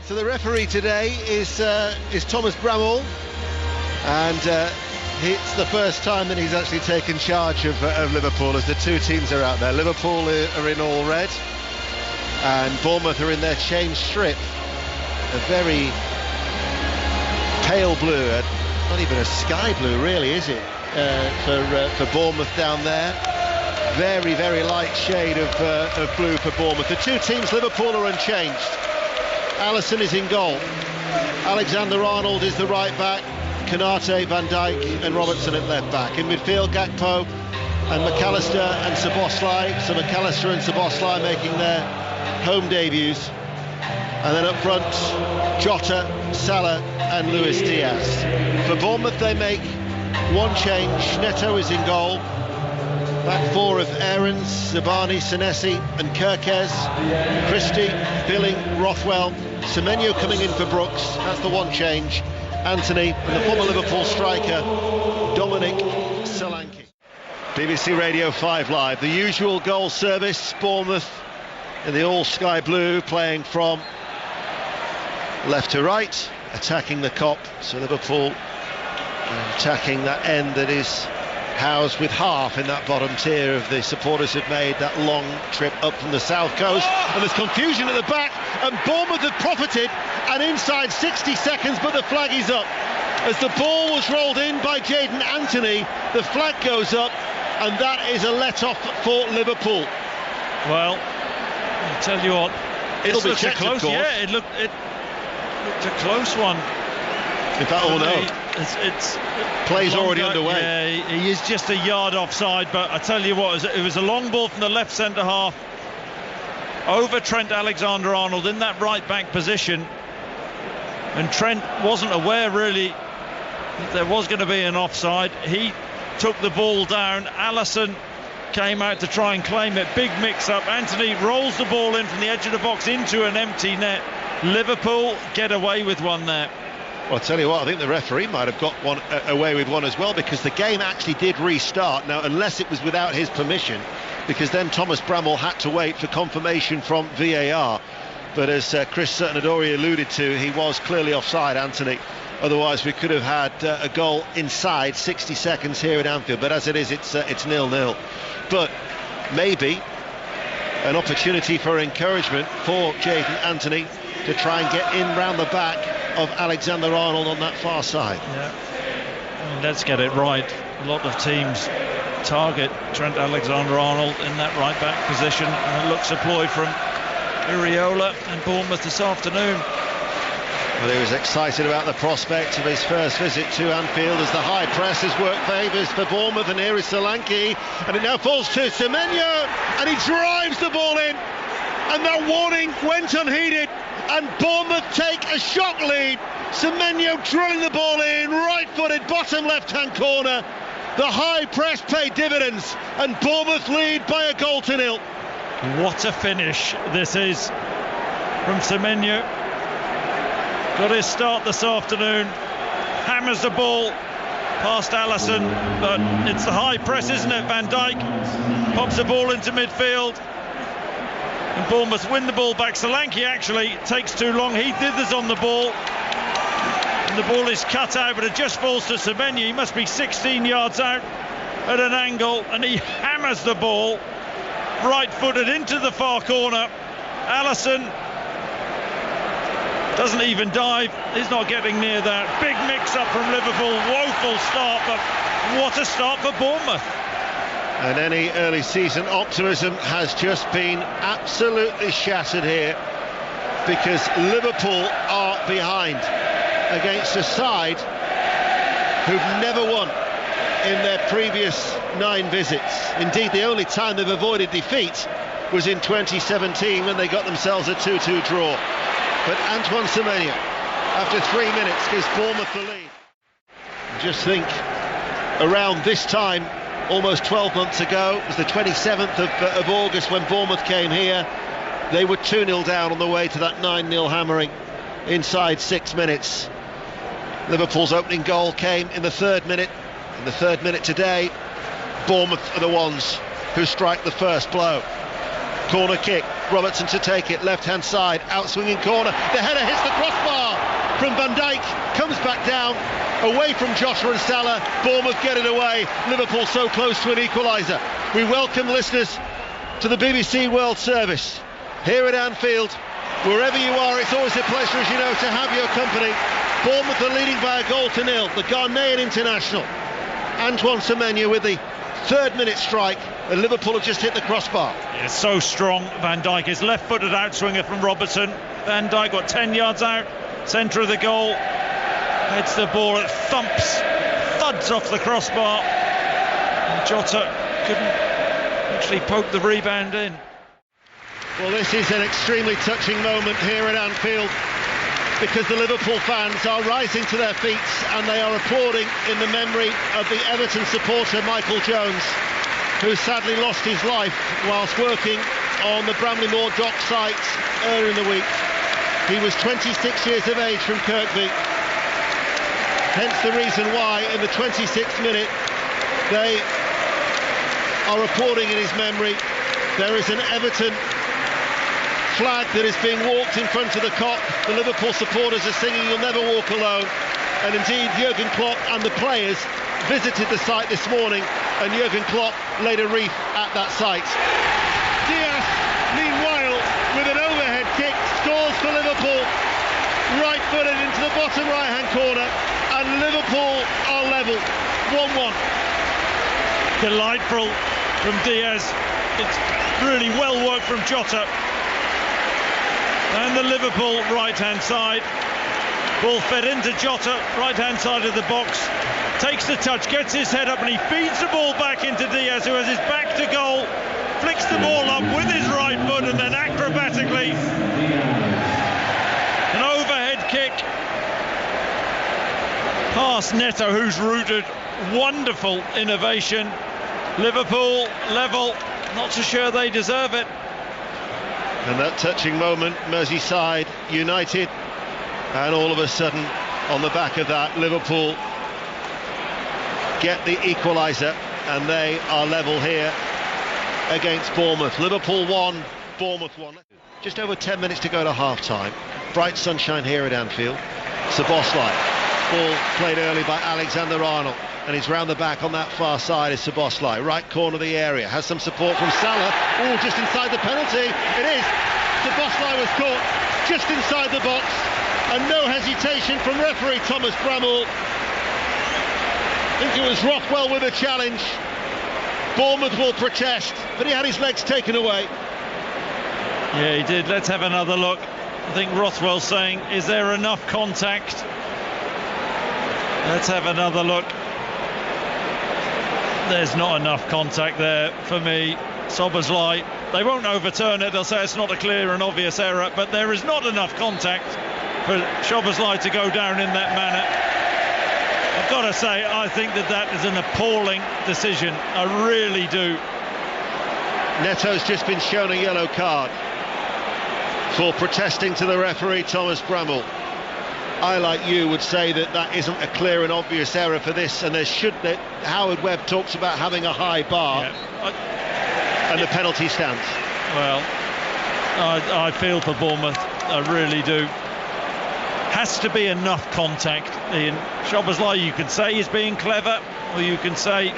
So the referee today is Thomas Bramall, and it's the first time that he's actually taken charge of Liverpool, as the two teams are out there. Liverpool are in all red, and Bournemouth are in their change strip, a very pale blue, not even a sky blue really, is it, for Bournemouth down there. Very, very light shade of blue for Bournemouth. The two teams, Liverpool, are unchanged. Alisson is in goal. Alexander-Arnold is the right back. Konate, Van Dijk and Robertson at left back. In midfield, Gakpo and McAllister and Szoboszlai. So McAllister and Szoboszlai making their home debuts. And then up front, Jota, Salah and L.Diaz. For Bournemouth, they make one change. Neto is in goal. Back four of Aarons, Zabani, Senesi and Kirkez. Christie, Billing, Rothwell. Semenyo coming in for Brooks. That's the one change. Anthony and the former Liverpool striker Dominic Solanke. BBC Radio 5 Live. The usual goal service. Bournemouth in the all sky blue, playing from left to right, attacking the Kop. So Liverpool attacking that end that is housed with half in that bottom tier of the supporters who've made that long trip up from the south coast. And there's confusion at the back, and Bournemouth have profited, and inside 60 seconds, but the flag is up. As the ball was rolled in by Jadon Anthony, the flag goes up, and that is a let-off for Liverpool. Well, I'll tell you what, it'll be checked, close. Of course. Yeah, it looked a close one. In fact, oh no, it's play's already underway. Yeah, he is just a yard offside, but I tell you what, it was a long ball from the left centre half over Trent Alexander-Arnold in that right back position, and Trent wasn't aware really that there was going to be an offside. He took the ball down. Alisson came out to try and claim it. Big mix-up. Anthony rolls the ball in from the edge of the box into an empty net. Liverpool get away with one there. Well, I'll tell you what, I think the referee might have got one away with one as well, because the game actually did restart. Now, unless it was without his permission, because then Thomas Bramall had to wait for confirmation from VAR. But as Chris Sutton had already alluded to, he was clearly offside, Anthony. Otherwise, we could have had a goal inside 60 seconds here at Anfield. But as it is, it's 0-0. But maybe an opportunity for encouragement for Jadon Anthony to try and get in round the back of Alexander-Arnold on that far side. Yeah, I mean, let's get it right. A lot of teams target Trent Alexander-Arnold in that right back position, and it looks a ploy from Iriola and Bournemouth this afternoon. Well, he was excited about the prospect of his first visit to Anfield as the high press has worked favours for Bournemouth, and here is Solanke, and it now falls to Semenyo, and he drives the ball in, and that warning went unheeded, and Bournemouth take a shock lead. Semenyo drilling the ball in, right-footed, bottom left-hand corner. The high press paid dividends, and Bournemouth lead by a goal to nil. What a finish this is from Semenyo. Got his start this afternoon, hammers the ball past Alisson, but it's the high press, isn't it? Van Dijk pops the ball into midfield, and Bournemouth win the ball back. Solanke actually takes too long. He dithers on the ball, and the ball is cut out, but it just falls to Semenyo. He must be 16 yards out at an angle, and he hammers the ball right-footed into the far corner. Alisson doesn't even dive. He's not getting near that. Big mix-up from Liverpool. Woeful start, but what a start for Bournemouth. And any early season optimism has just been absolutely shattered here, because Liverpool are behind against a side who've never won in their previous 9 visits. Indeed, the only time they've avoided defeat was in 2017 when they got themselves a 2-2 draw. But Antoine Semenyo, after 3 minutes, gives Bournemouth the lead. Just think, around this time, almost 12 months ago, it was the 27th of August when Bournemouth came here. They were 2-0 down on the way to that 9-0 hammering inside 6 minutes. Liverpool's opening goal came in the 3rd minute. In the 3rd minute today, Bournemouth are the ones who strike the first blow. Corner kick Robertson to take it, left-hand side, out-swinging corner. The header hits the crossbar from Van Dijk, comes back down, away from Jota and Salah. Bournemouth get it away. Liverpool so close to an equaliser. We welcome listeners to the BBC World Service here at Anfield. Wherever you are, it's always a pleasure, as you know, to have your company. Bournemouth are leading by a goal to nil. The Ghanaian international, A.Semenyo, with the third-minute strike, and Liverpool have just hit the crossbar. It's so strong. Van Dijk is left-footed outswinger from Robertson. Van Dijk got 10 yards out, centre of the goal, heads the ball, it thuds off the crossbar, and Jota couldn't actually poke the rebound in. Well, this is an extremely touching moment here at Anfield, because the Liverpool fans are rising to their feet and they are applauding in the memory of the Everton supporter Michael Jones, who sadly lost his life whilst working on the Bramley Moor dock site earlier in the week. He was 26 years of age from Kirkby, hence the reason why in the 26th minute they are applauding in his memory. There is an Everton flag that is being walked in front of the Kop. The Liverpool supporters are singing "You'll Never Walk Alone," and indeed Jurgen Klopp and the players visited the site this morning, and Jurgen Klopp laid a wreath at that site. Diaz, meanwhile, with an overhead kick, scores for Liverpool, right-footed into the bottom right-hand corner, and Liverpool are level, 1-1. Delightful from Diaz. It's really well worked from Jota. And the Liverpool right-hand side. Ball fed into Jota, right-hand side of the box. Takes the touch, gets his head up, and he feeds the ball back into Diaz, who has his back to goal. Flicks the ball up with his right foot, and then acrobatically an overhead kick past Neto, who's rooted. Wonderful innovation. Liverpool level. Not so sure they deserve it. And that touching moment, Merseyside United, and all of a sudden, on the back of that, Liverpool get the equaliser, and they are level here against Bournemouth. Liverpool 1, Bournemouth 1. Just over 10 minutes to go to half-time. Bright sunshine here at Anfield. Szoboszlai, ball played early by Alexander-Arnold, and he's round the back on that far side is Szoboszlai, right corner of the area, has some support from Salah. Oh, just inside the penalty, it is. Szoboszlai was caught just inside the box, and no hesitation from referee Thomas Bramall. I think it was Rothwell with a challenge. Bournemouth will protest, but he had his legs taken away. Yeah, he did. Let's have another look. I think Rothwell's saying, is there enough contact? Let's have another look. There's not enough contact there for me. Szoboszlai, they won't overturn it, they'll say it's not a clear and obvious error, but there is not enough contact for Szoboszlai to go down in that manner. I've got to say, I think that is an appalling decision. I really do. Neto's just been shown a yellow card for protesting to the referee Thomas Bramall. I, like you, would say that isn't a clear and obvious error for this, and Howard Webb talks about having a high bar, and the penalty stands. Well, I feel for Bournemouth, I really do. Has to be enough contact. Ian, Szoboszlai, you can say he's being clever, or you can say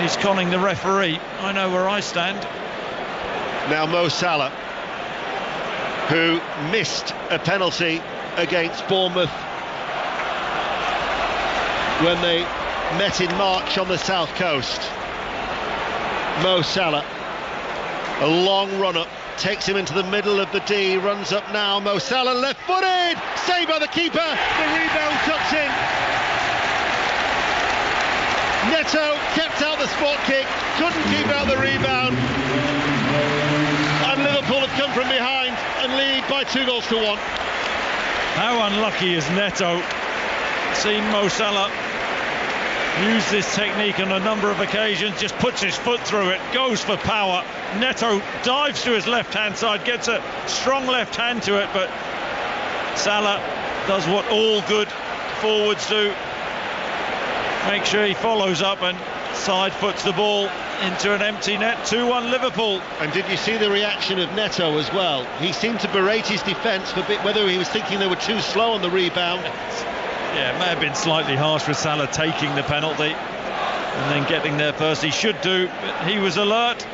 he's conning the referee. I know where I stand. Now Mo-Salah, who missed a penalty against Bournemouth when they met in March on the south coast. Mo-Salah, a long run-up, takes him into the middle of the D, runs up now. Mo-Salah left-footed, saved by the keeper, the rebound tucks in. Neto kept out the spot kick, couldn't keep out the rebound, and Liverpool have come from behind and lead by 2-1. How unlucky is Neto? Seen Mo-Salah use this technique on a number of occasions, just puts his foot through it, goes for power. Neto dives to his left-hand side, gets a strong left hand to it, but Salah does what all good forwards do. make sure he follows up and side foots the ball into an empty net. 2-1 Liverpool. And did you see the reaction of Neto as well? He seemed to berate his defence for whether he was thinking they were too slow on the rebound. Yeah, it may have been slightly harsh with Salah taking the penalty and then getting there first. He should do, but he was alert.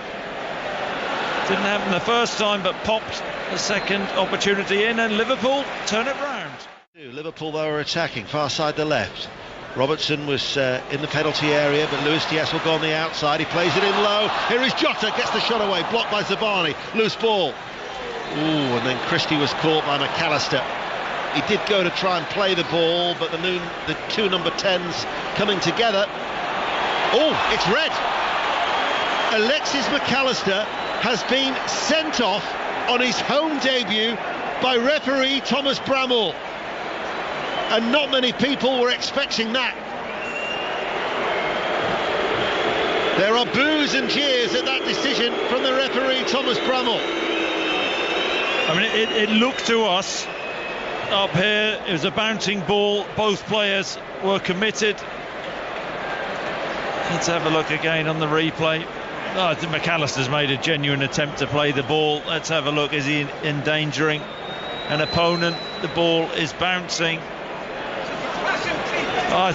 Didn't happen the first time, but popped the second opportunity in, and Liverpool turn it round. Liverpool, they were attacking far side the left. Robertson was in the penalty area, but L.Diaz will go on the outside. He plays it in low. Here is Jota, gets the shot away, blocked by Zabani. Loose ball. Ooh, and then Christie was caught by McAllister. He did go to try and play the ball, but the two number 10s coming together. Oh, it's red. Alexis McAllister has been sent off on his home debut by referee Thomas Bramall. And not many people were expecting that. There are boos and jeers at that decision from the referee Thomas Bramall. I mean, it looked to us up here, it was a bouncing ball, both players were committed. Let's have a look again on the replay. I think McAllister's made a genuine attempt to play the ball. Let's have a look. Is he endangering an opponent? The ball is bouncing. I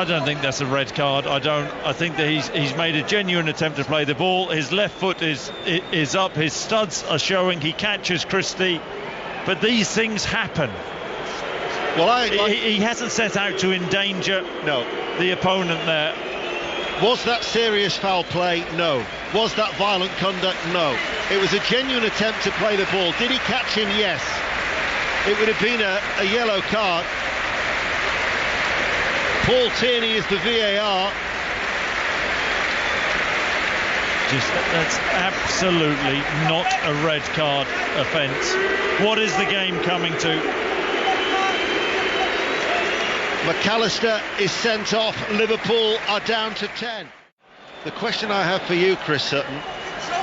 don't think that's a red card. I think that he's made a genuine attempt to play the ball. His left foot is up. His studs are showing. He catches Christie, but these things happen. Well, he hasn't set out to endanger the opponent there. Was that serious foul play? No. Was that violent conduct? No. It was a genuine attempt to play the ball. Did he catch him? Yes. It would have been a yellow card. Paul Tierney is the VAR. That's absolutely not a red card offence. What is the game coming to? McAllister is sent off. Liverpool are down to 10. The question I have for you, Chris Sutton,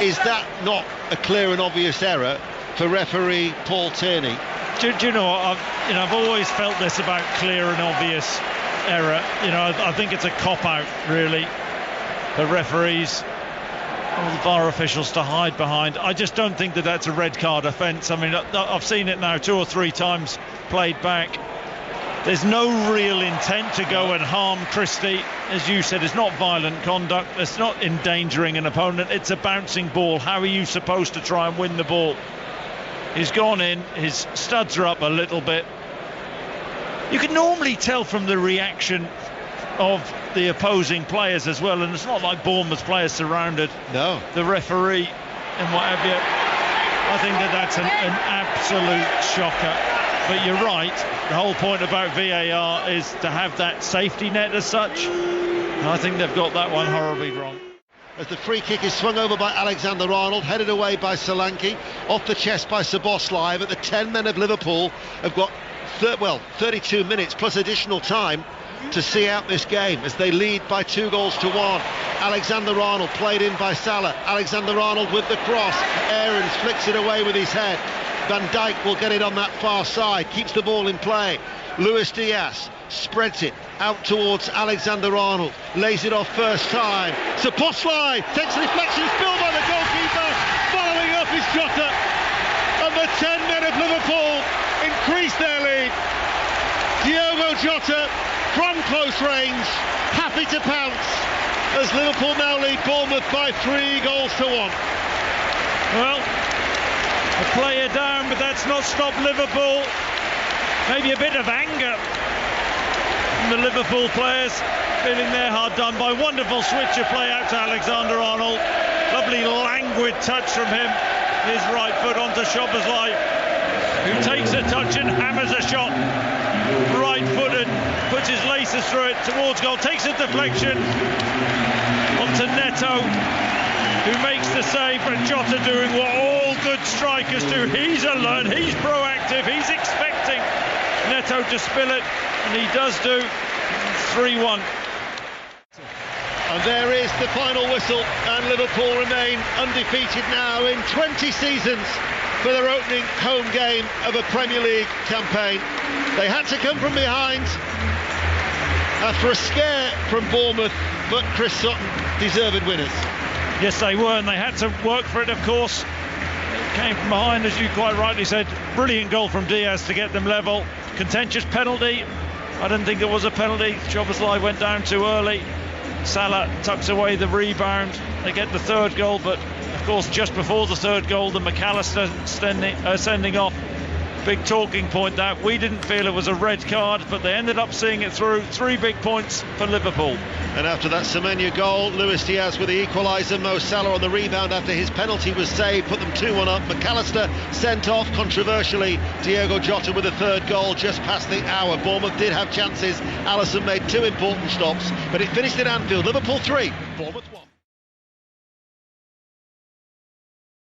is that not a clear and obvious error for referee Paul Tierney? Do you know what? I've always felt this about clear and obvious error. I think it's a cop-out, really, for referees, all the VAR officials to hide behind. I just don't think that that's a red card offence. I mean, I've seen it now 2 or 3 times played back. There's no real intent to go and harm Christie. As you said, it's not violent conduct. It's not endangering an opponent. It's a bouncing ball. How are you supposed to try and win the ball? He's gone in. His studs are up a little bit. You can normally tell from the reaction of the opposing players as well, and it's not like Bournemouth players surrounded the referee and what have you. I think that's an absolute shocker. But you're right, the whole point about VAR is to have that safety net as such. And I think they've got that one horribly wrong. As the free kick is swung over by Alexander-Arnold, headed away by Solanke, off the chest by Szoboszlai, but the 10 men of Liverpool have got 32 minutes plus additional time to see out this game as they lead by 2-1. Alexander-Arnold played in by Salah. Alexander-Arnold with the cross. Aarons flicks it away with his head. Van Dijk will get it on that far side, keeps the ball in play. L.Diaz spreads it out towards Alexander-Arnold, lays it off first time. Szoboszlai takes a deflection, spilled by the goalkeeper. Following up is Jota, and the 10 men of Liverpool increase their lead. Diogo Jota from close range, happy to pounce as Liverpool now lead Bournemouth by 3-1. Well, a player down, but that's not stopped Liverpool. Maybe a bit of anger from the Liverpool players, feeling they're hard done by. Wonderful switch of play out to Alexander-Arnold. Lovely languid touch from him. His right foot onto Szoboszlai, who takes a touch and hammers a shot. Right-footed, puts his laces through it towards goal, takes a deflection onto Neto, who makes the save, but Jota doing what all good strikers do. He's alert, he's proactive, he's expecting Neto to spill it, and he does do. 3-1. And there is the final whistle, and Liverpool remain undefeated now in 20 seasons for their opening home game of a Premier League campaign. They had to come from behind, After a scare from Bournemouth, but Chris Sutton, deserved winners. Yes, they were, and they had to work for it, of course. It came from behind, as you quite rightly said. Brilliant goal from Diaz to get them level. Contentious penalty. I didn't think it was a penalty. Szoboszlai went down too early. Salah tucks away the rebound. They get the third goal, but of course just before the third goal, the McAllister sending off. Big talking point that. We didn't feel it was a red card, but they ended up seeing it through. 3 big points for Liverpool. And after that Semenyo goal, L.Diaz with the equaliser, M.Salah on the rebound after his penalty was saved, put them 2-1 up. McAllister sent off, controversially. D.Jota with the third goal just past the hour. Bournemouth did have chances. Alisson made 2 important stops, but it finished at Anfield. Liverpool 3, Bournemouth 1.